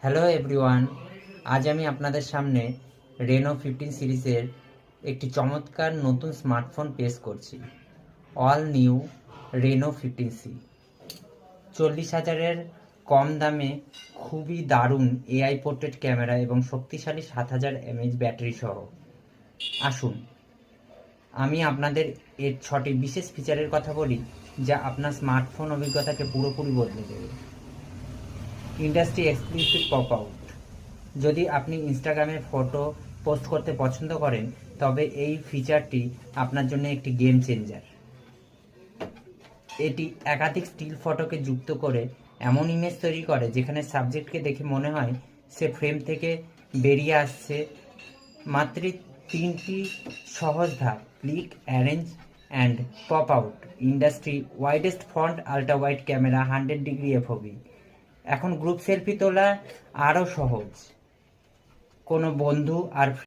Hello everyone, আজ আমি আপনাদের সামনে রেনো 15 সিরিজের একটি চমৎকার নতুন স্মার্টফোন পেশ করছি। All new Reno 15C। 40,000-এর কম দামে খুবই দারুণ এআই পোর্ট্রেট ক্যামেরা এবং শক্তিশালী 7,000 mAh ব্যাটারি সহ। আসুন আমি আপনাদের এর 6টি বিশেষ ফিচারের কথা বলি, যা আপনার স্মার্টফোন অভিজ্ঞতাকে পুরোপুরি বদলে দেবে। Industry exclusive pop out. যদি আপনি ইনস্টাগ্রামে ফটো পোস্ট করতে পছন্দ করেন, তবে এই ফিচারটি আপনার জন্য একটি গেম চেঞ্জার। এটি একাধিক স্টিল ফটোকে যুক্ত করে এমন ইমেজ তৈরি করে যেখানে সাবজেক্টকে দেখে মনে হয় সে ফ্রেম থেকে বেরিয়ে আসছে। মাত্র 3টি সহজ ধাপ: click, arrange and pop out. Industry widest font, ultra wide camera, 100° FOV। এখন গ্রুপ সেলফি তোলা আরও সহজ। কোনো বন্ধু আর